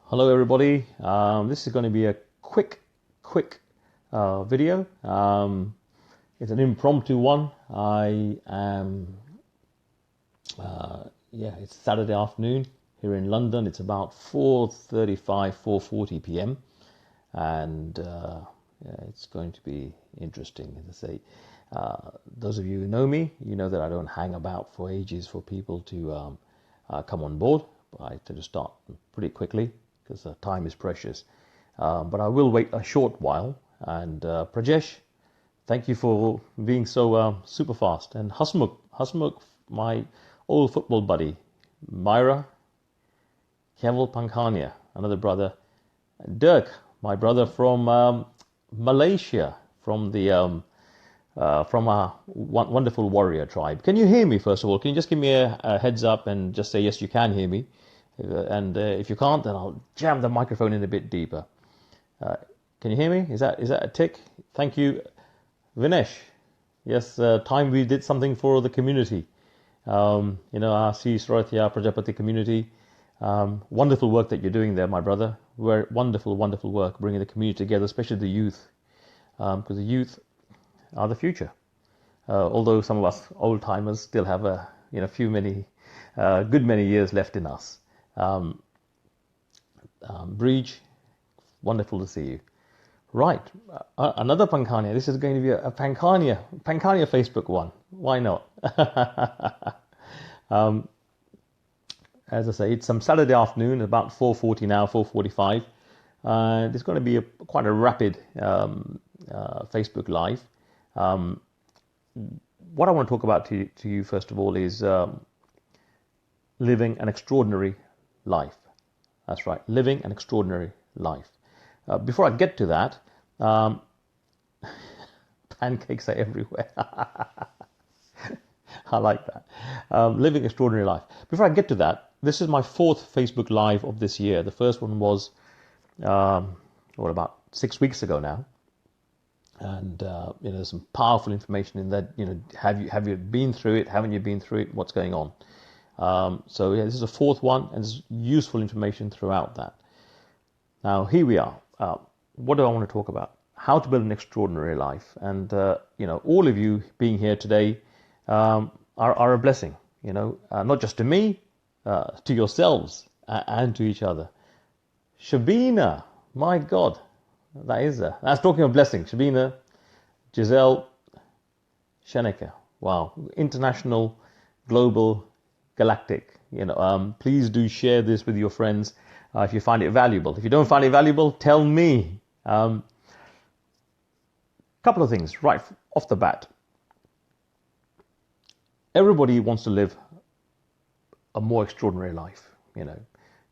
Hello everybody, this is going to be a quick video. It's an impromptu one. It's Saturday afternoon here in London. It's about 4:40 p.m. and it's going to be interesting. As I say, those of you who know me, you know that I don't hang about for ages for people to come on board. I tend to start pretty quickly because time is precious. But I will wait a short while. And Prajesh, thank you for being so super fast. And Hasmukh, my old football buddy, Myra, Kemal Pankania, another brother, Dirk, my brother from Malaysia, from our wonderful warrior tribe. Can you hear me, first of all? Can you just give me a heads up and just say, yes, you can hear me? And if you can't, then I'll jam the microphone in a bit deeper. Can you hear me? Is that a tick? Thank you, Vinesh. Yes, time we did something for the community. Our Sri Swaratya Prajapati community. Wonderful work that you're doing there, my brother. Wonderful work, bringing the community together, especially the youth, because the youth are the future. Although some of us old timers still have many years left in us. Breach, wonderful to see you. Right, another Pankania. This is going to be a Pankania Facebook one. Why not? As I say, it's some Saturday afternoon, about 4:40 now, 4:45. It's going to be quite a rapid Facebook Live. What I want to talk about to you first of all is living an extraordinary life. That's right, living an extraordinary life. Before I get to that, pancakes are everywhere. I like that. Living extraordinary life. Before I get to that, this is my fourth Facebook Live of this year. The first one was, about 6 weeks ago now. And there's some powerful information in that. Have you been through it? Haven't you been through it? What's going on? This is a fourth one, and there's useful information throughout that. Now here we are. What do I want to talk about? How to build an extraordinary life. And all of you being here today are a blessing. Not just to me, to yourselves and to each other. Shabina, my God. That's talking of blessing. Shabina, Giselle, Sheneka. Wow. International, global, galactic. Please do share this with your friends if you find it valuable. If you don't find it valuable, tell me. Couple of things right off the bat. Everybody wants to live a more extraordinary life.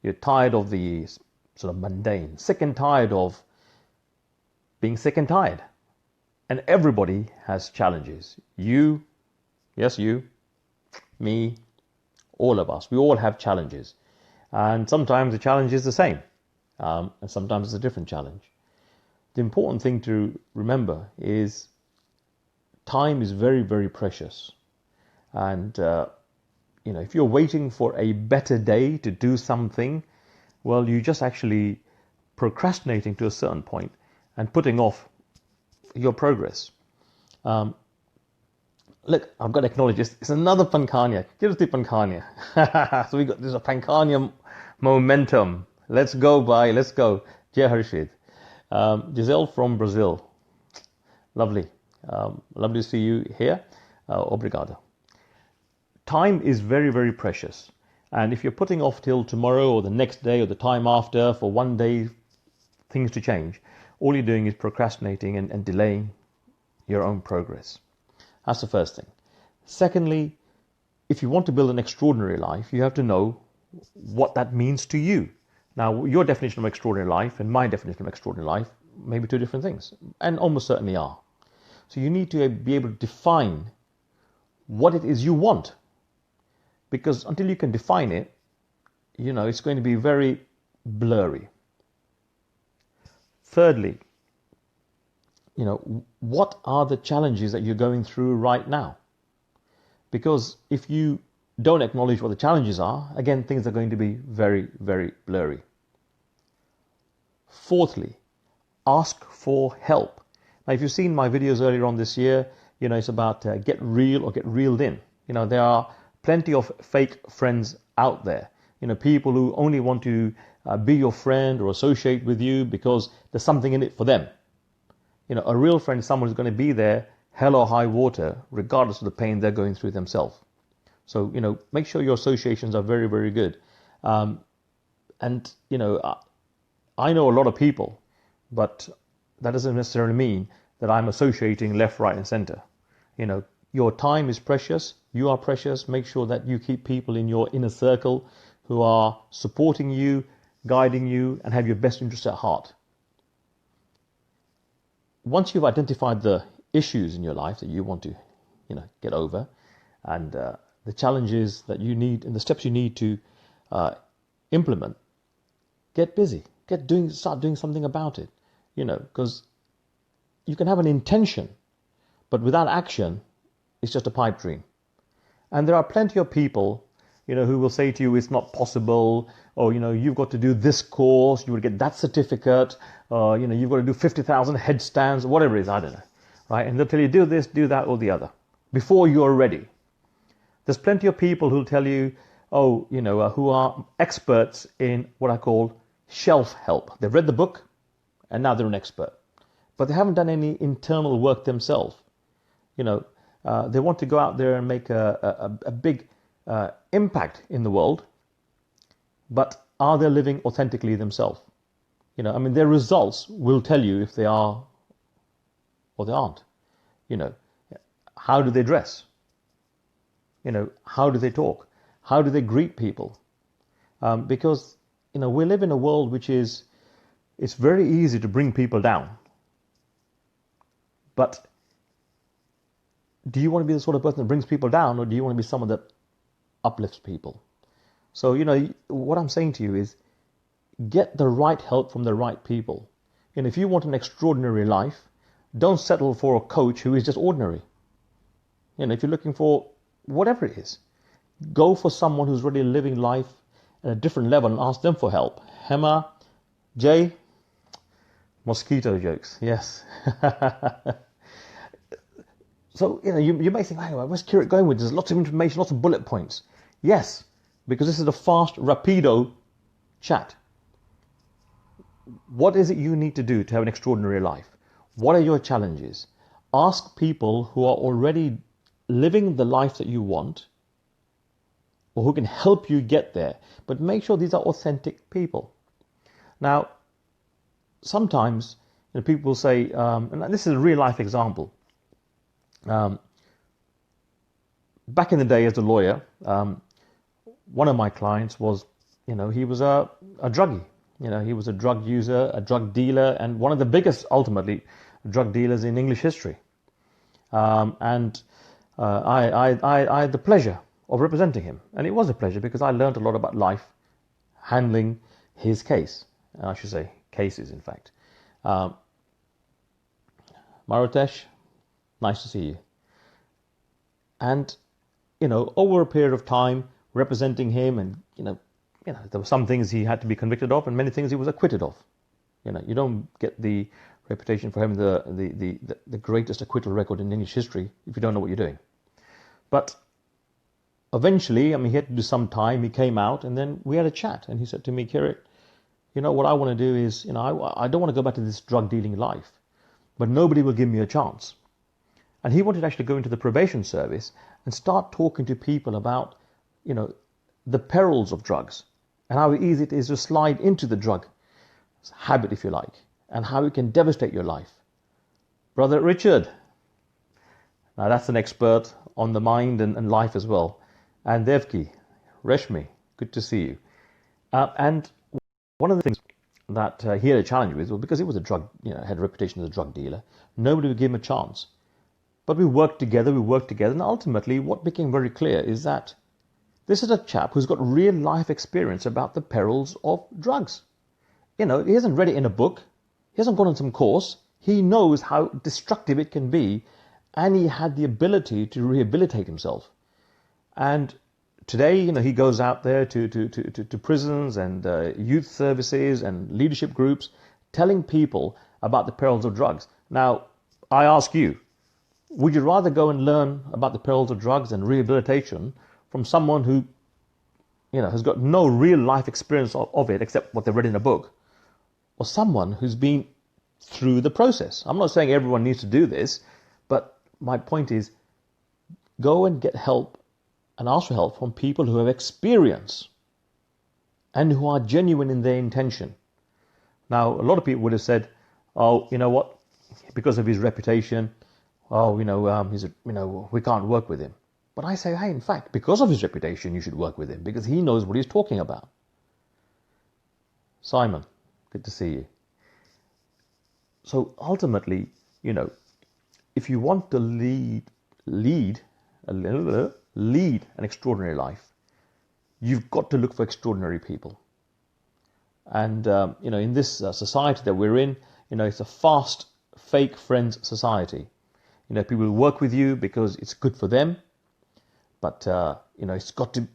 You're tired of the sort of mundane, sick and tired of being sick and tired. And everybody has challenges. You, me, all of us. We all have challenges. And sometimes the challenge is the same. And sometimes it's a different challenge. The important thing to remember is time is very, very precious. And, if you're waiting for a better day to do something, well, you're just actually procrastinating to a certain point and putting off your progress. Look, I've got to acknowledge this. It's another Pankania. Give us the Pankania. So there's a Pankania momentum. Let's go. Jai Harshid. Giselle from Brazil. Lovely. Lovely to see you here. Obrigado. Time is very, very precious. And if you're putting off till tomorrow or the next day or the time after for one day things to change, all you're doing is procrastinating and delaying your own progress. That's the first thing. Secondly, if you want to build an extraordinary life, you have to know what that means to you. Now, your definition of extraordinary life and my definition of extraordinary life may be two different things, and almost certainly are. So you need to be able to define what it is you want. Because until you can define it, it's going to be very blurry. Thirdly, what are the challenges that you're going through right now? Because if you don't acknowledge what the challenges are, again, things are going to be very, very blurry. Fourthly, ask for help. Now, if you've seen my videos earlier on this year, it's about get real or get reeled in. There are plenty of fake friends out there. People who only want to be your friend or associate with you because there's something in it for them. A real friend is someone who's going to be there, hell or high water, regardless of the pain they're going through themselves. So, make sure your associations are very, very good. I know a lot of people, but that doesn't necessarily mean that I'm associating left, right, and center. Your time is precious. You are precious. Make sure that you keep people in your inner circle who are supporting you, guiding you, and have your best interests at heart. Once you've identified the issues in your life that you want to, get over, and the challenges that you need and the steps you need to implement, get busy. Start doing something about it. Because you can have an intention, but without action, it's just a pipe dream. And there are plenty of people, who will say to you, it's not possible, or, you've got to do this course, you will get that certificate, you've got to do 50,000 headstands, whatever it is, I don't know, right? And they'll tell you, do this, do that, or the other, before you're ready. There's plenty of people who'll tell you, who are experts in what I call shelf help. They've read the book, and now they're an expert. But they haven't done any internal work themselves. They want to go out there and make a big impact in the world, but are they living authentically themselves? Their results will tell you if they are or they aren't. How do they dress? How do they talk? How do they greet people? Because, we live in a world which it's very easy to bring people down. But do you want to be the sort of person that brings people down, or do you want to be someone that uplifts people? So, what I'm saying to you is get the right help from the right people. If you want an extraordinary life, don't settle for a coach who is just ordinary. If you're looking for whatever it is, go for someone who's really living life at a different level and ask them for help. Hema, Jay, mosquito jokes, yes. So, you may think, hey, where's Kirit going with this? Lots of information, lots of bullet points. Yes, because this is a fast, rapido chat. What is it you need to do to have an extraordinary life? What are your challenges? Ask people who are already living the life that you want, or who can help you get there. But make sure these are authentic people. Now, sometimes people will say, and this is a real life example. Back in the day as a lawyer, one of my clients was, he was a druggie. He was a drug user, a drug dealer, and one of the biggest, ultimately, drug dealers in English history. I had the pleasure of representing him. And it was a pleasure because I learned a lot about life handling his case. I should say cases, in fact. Marutesh, nice to see you. And, over a period of time, representing him, and, there were some things he had to be convicted of and many things he was acquitted of. You don't get the reputation for having the greatest acquittal record in English history if you don't know what you're doing. But eventually, he had to do some time, he came out, and then we had a chat, and he said to me, Kirit, what I want to do is, I don't want to go back to this drug dealing life, but nobody will give me a chance. And he wanted to actually go into the probation service and start talking to people about, the perils of drugs and how easy it is to slide into the drug habit, if you like, and how it can devastate your life. Brother Richard, now that's an expert on the mind and life as well. And Devki, Reshmi, good to see you. And one of the things that he had a challenge with was because he was had a reputation as a drug dealer, nobody would give him a chance. But we worked together, and ultimately what became very clear is that this is a chap who's got real life experience about the perils of drugs. He hasn't read it in a book, he hasn't gone on some course, he knows how destructive it can be, and he had the ability to rehabilitate himself. And today, he goes out there to prisons and youth services and leadership groups, telling people about the perils of drugs. Now, I ask you, would you rather go and learn about the perils of drugs and rehabilitation from someone who, has got no real life experience of it except what they've read in a book, or someone who's been through the process? I'm not saying everyone needs to do this, but my point is, go and get help and ask for help from people who have experience and who are genuine in their intention. Now, a lot of people would have said, oh, you know what, because of his reputation, we can't work with him. But I say, hey, in fact, because of his reputation, you should work with him, because he knows what he's talking about. Simon, good to see you. So ultimately, if you want to lead an extraordinary life, you've got to look for extraordinary people. And, in this society that we're in, it's a fast, fake friends society. People will work with you because it's good for them. But, it's got to,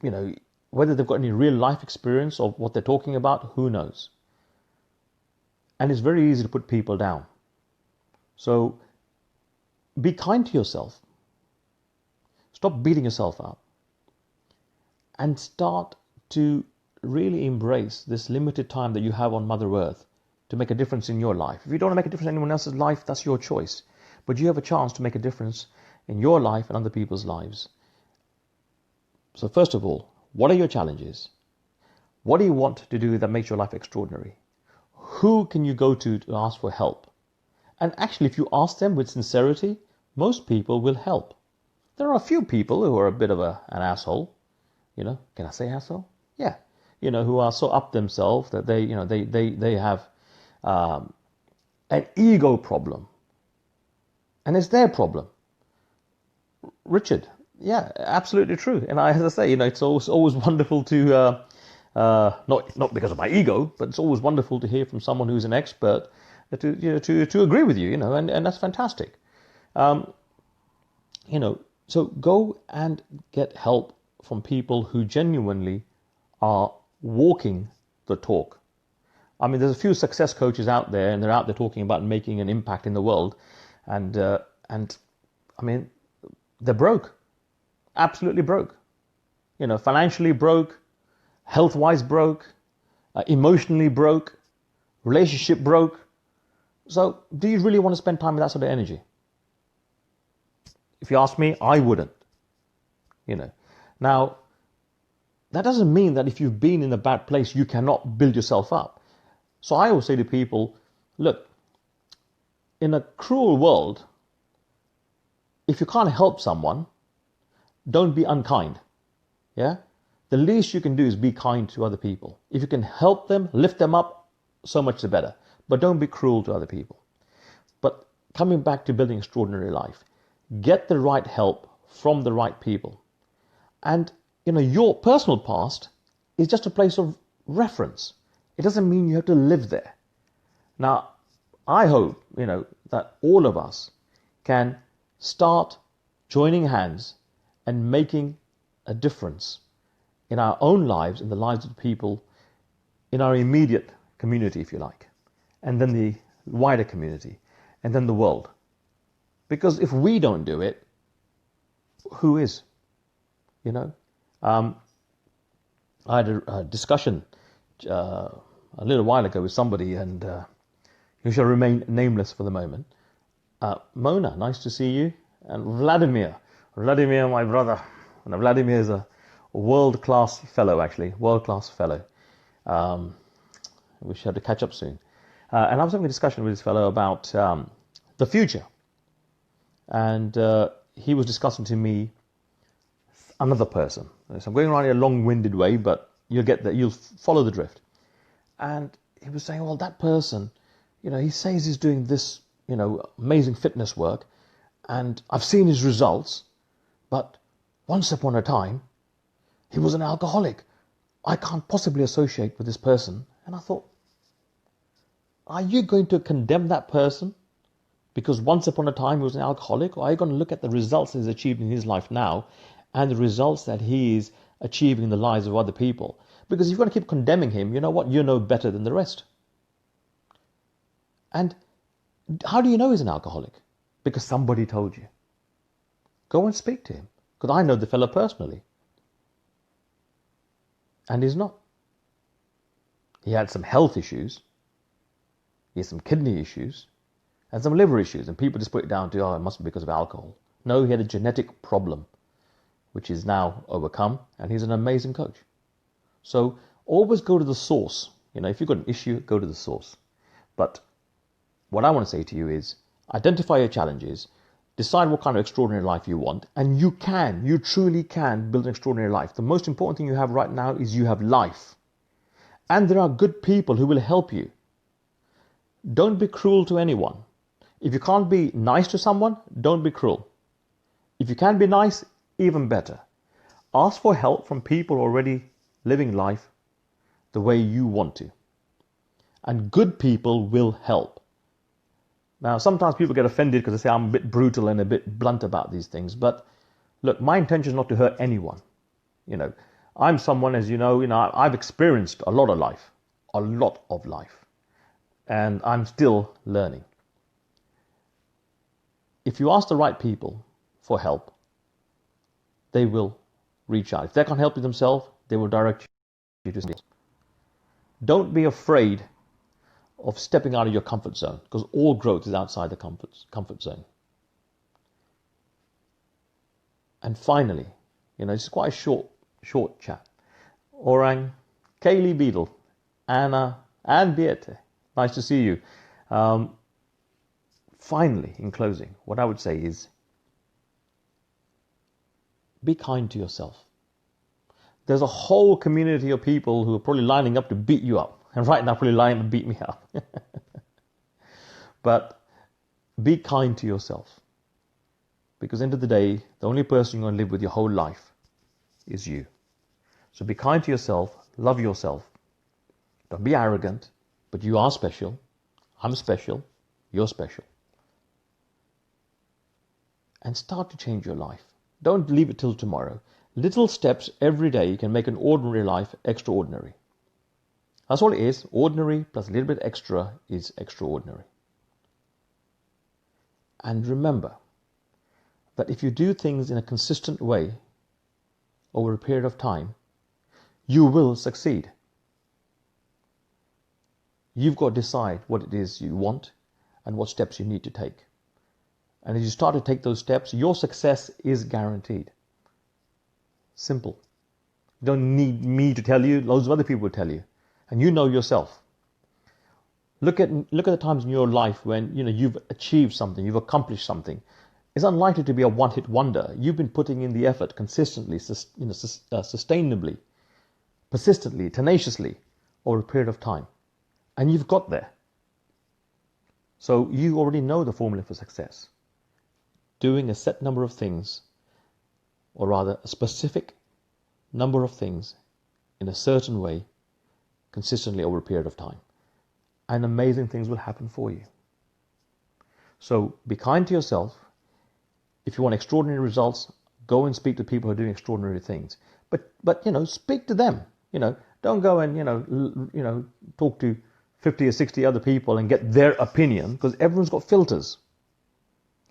whether they've got any real life experience of what they're talking about, who knows? And it's very easy to put people down. So be kind to yourself. Stop beating yourself up. And start to really embrace this limited time that you have on Mother Earth to make a difference in your life. If you don't want to make a difference in anyone else's life, that's your choice. But you have a chance to make a difference in your life and other people's lives. So first of all, what are your challenges? What do you want to do that makes your life extraordinary? Who can you go to ask for help? And actually, if you ask them with sincerity, most people will help. There are a few people who are a bit of an asshole. Can I say asshole? Yeah. Who are so up themselves that they have an ego problem. And it's their problem. Richard, yeah, absolutely true. And as I say, it's always wonderful to, not because of my ego, but it's always wonderful to hear from someone who's an expert to agree with you, and that's fantastic. So go and get help from people who genuinely are walking the talk. I mean, there's a few success coaches out there, and they're out there talking about making an impact in the world, and I mean, they're broke, absolutely broke. Financially broke, health-wise broke, emotionally broke, relationship broke. So, do you really want to spend time with that sort of energy? If you ask me, I wouldn't. Now, that doesn't mean that if you've been in a bad place, you cannot build yourself up. So I always say to people, look, in a cruel world, if you can't help someone, don't be unkind. Yeah? The least you can do is be kind to other people. If you can help them, lift them up, so much the better. But don't be cruel to other people. But coming back to building extraordinary life, get the right help from the right people. And your personal past is just a place of reference. It doesn't mean you have to live there. Now, I hope, that all of us can start joining hands and making a difference in our own lives, in the lives of the people in our immediate community, if you like, and then the wider community, and then the world. Because if we don't do it, who is? I had a discussion a little while ago with somebody, and who shall remain nameless for the moment. Mona, nice to see you. And Vladimir, my brother. And Vladimir is a world-class fellow, actually, world-class fellow. We should have to catch up soon. And I was having a discussion with this fellow about the future. And he was discussing to me another person. So I'm going around in a long-winded way, but you'll get that. You'll follow the drift. And he was saying, well, that person, he says he's doing this, amazing fitness work, and I've seen his results, but once upon a time, he was an alcoholic. I can't possibly associate with this person. And I thought, are you going to condemn that person because once upon a time he was an alcoholic, or are you going to look at the results he's achieved in his life now and the results that he is achieving in the lives of other people? Because if you're going to keep condemning him, you know what? You're no better than the rest. And how do you know he's an alcoholic? Because somebody told you. Go and speak to him. Because I know the fellow personally. And he's not. He had some health issues. He had some kidney issues. And some liver issues. And people just put it down to, oh, it must be because of alcohol. No, he had a genetic problem, which is now overcome. And he's an amazing coach. So always go to the source. If you've got an issue, go to the source. But what I want to say to you is, identify your challenges, decide what kind of extraordinary life you want, and you truly can build an extraordinary life. The most important thing you have right now is you have life. And there are good people who will help you. Don't be cruel to anyone. If you can't be nice to someone, don't be cruel. If you can be nice, even better. Ask for help from people already living life the way you want to. And good people will help. Now, sometimes people get offended because they say I'm a bit brutal and a bit blunt about these things. But look, my intention is not to hurt anyone. I'm someone, as you know, I've experienced a lot of life. And I'm still learning. If you ask the right people for help, they will reach out. If they can't help you themselves, they will direct you to somebody else. Don't be afraid of stepping out of your comfort zone, because all growth is outside the comfort zone. And finally, it's quite a short chat. Orang, Kaylee Beadle, Anna, and Beate, nice to see you. Finally, in closing, what I would say is, be kind to yourself. There's a whole community of people who are probably lining up to beat you up. And right now, probably lining up to beat me up. But be kind to yourself. Because at the end of the day, the only person you're going to live with your whole life is you. So be kind to yourself. Love yourself. Don't be arrogant. But you are special. I'm special. You're special. And start to change your life. Don't leave it till tomorrow. Little steps every day can make an ordinary life extraordinary. That's all it is. Ordinary plus a little bit extra is extraordinary. And remember that if you do things in a consistent way over a period of time, you will succeed. You've got to decide what it is you want and what steps you need to take. And as you start to take those steps, your success is guaranteed. Simple. You don't need me to tell you. Loads of other people will tell you. And you know yourself. Look at the times in your life when you've achieved something, you've accomplished something. It's unlikely to be a one-hit wonder. You've been putting in the effort consistently, sustainably, persistently, tenaciously over a period of time. And you've got there. So you already know the formula for success. Doing a set number of things, or rather a specific number of things in a certain way, consistently over a period of time. And amazing things will happen for you. So be kind to yourself. If you want extraordinary results, go and speak to people who are doing extraordinary things. But speak to them. Don't go and talk to 50 or 60 other people and get their opinion, because everyone's got filters.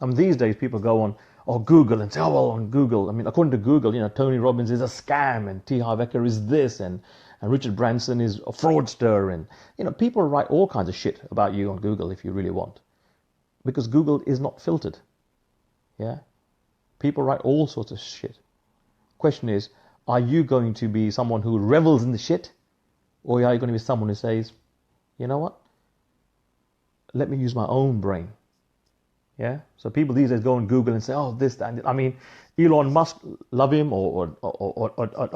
These days people go on Google and say, on Google, according to Google, Tony Robbins is a scam, and T. Harv Eker is this, and Richard Branson is a fraudster, and people write all kinds of shit about you on Google if you really want, because Google is not filtered. Yeah, people write all sorts of shit. Question is, are you going to be someone who revels in the shit, or are you going to be someone who says, you know what, let me use my own brain? Yeah, so people these days go on Google and say, this, that. Elon Musk, love him or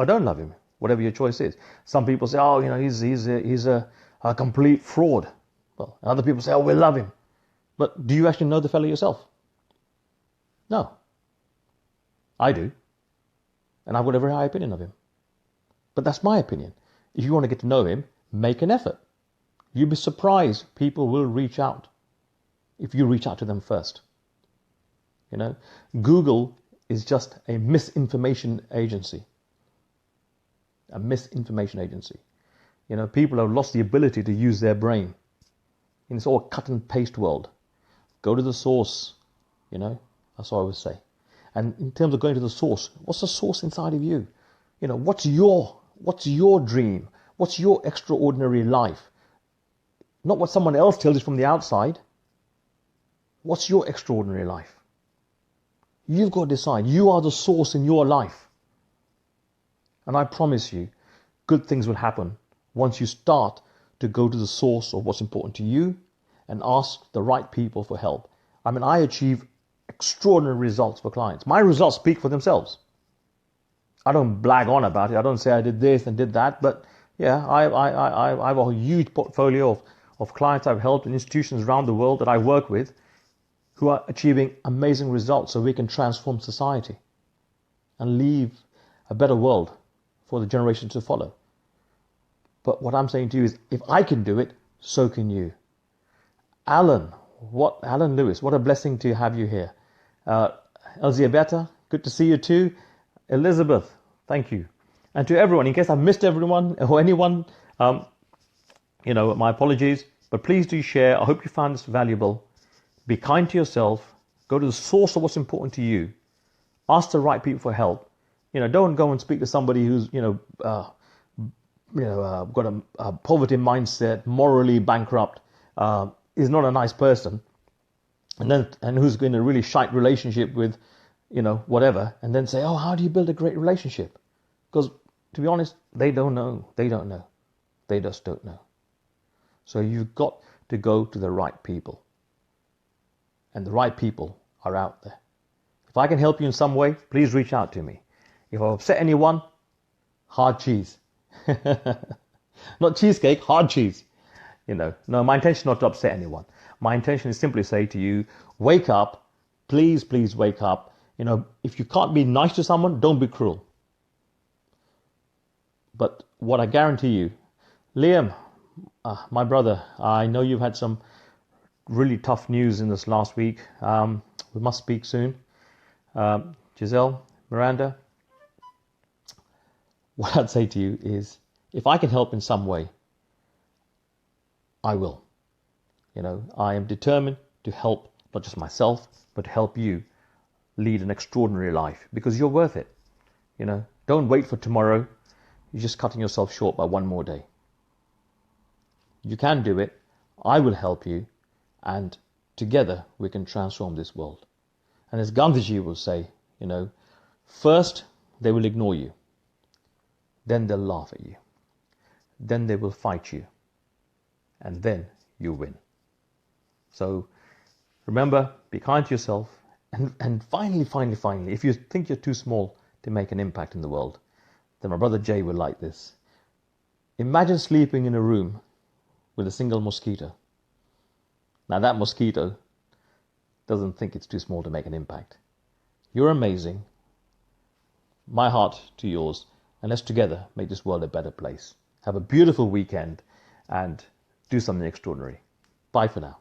don't love him, whatever your choice is. Some people say, he's a complete fraud. Well, and other people say, we love him. But do you actually know the fellow yourself? No. I do. And I've got a very high opinion of him. But that's my opinion. If you want to get to know him, make an effort. You'll be surprised people will reach out if you reach out to them first. Google is just a misinformation agency. People have lost the ability to use their brain. in this all cut and paste world. Go to the source, that's what I would say. And in terms of going to the source, what's the source inside of you? What's your dream? What's your extraordinary life? Not what someone else tells you from the outside. What's your extraordinary life? You've got to decide. You are the source in your life. And I promise you, good things will happen once you start to go to the source of what's important to you and ask the right people for help. I achieve extraordinary results for clients. My results speak for themselves. I don't blag on about it. I don't say I did this and did that. But yeah, I have a huge portfolio of clients I've helped in institutions around the world that I work with who are achieving amazing results so we can transform society and leave a better world for the generations to follow. But what I'm saying to you is, if I can do it, so can you. Alan Lewis, what a blessing to have you here. Elzbieta, good to see you too. Elizabeth, thank you. And to everyone, in case I've missed everyone or anyone, my apologies, but please do share. I hope you found this valuable. Be kind to yourself. Go to the source of what's important to you. Ask the right people for help. Don't go and speak to somebody who's, got a poverty mindset, morally bankrupt, is not a nice person, and who's in a really shite relationship with, whatever, and then say, oh, how do you build a great relationship? Because, to be honest, they don't know. They don't know. They just don't know. So you've got to go to the right people. And the right people are out there. If I can help you in some way, please reach out to me. If I've upset anyone, hard cheese. Not cheesecake, hard cheese. No, my intention is not to upset anyone. My intention is simply to say to you, wake up. Please, please wake up. If you can't be nice to someone, don't be cruel. But what I guarantee you, Liam, my brother, I know you've had some really tough news in this last week. We must speak soon. Giselle, Miranda, what I'd say to you is, if I can help in some way, I will. I am determined to help not just myself, but to help you lead an extraordinary life, because you're worth it. Don't wait for tomorrow. You're just cutting yourself short by one more day. You can do it. I will help you. And together we can transform this world. And as Gandhiji will say, first they will ignore you. Then they'll laugh at you. Then they will fight you. And then you win. So remember, be kind to yourself. And finally, if you think you're too small to make an impact in the world, then my brother Jay will like this. Imagine sleeping in a room with a single mosquito. Now that mosquito doesn't think it's too small to make an impact. You're amazing. My heart to yours. And let's together make this world a better place. Have a beautiful weekend and do something extraordinary. Bye for now.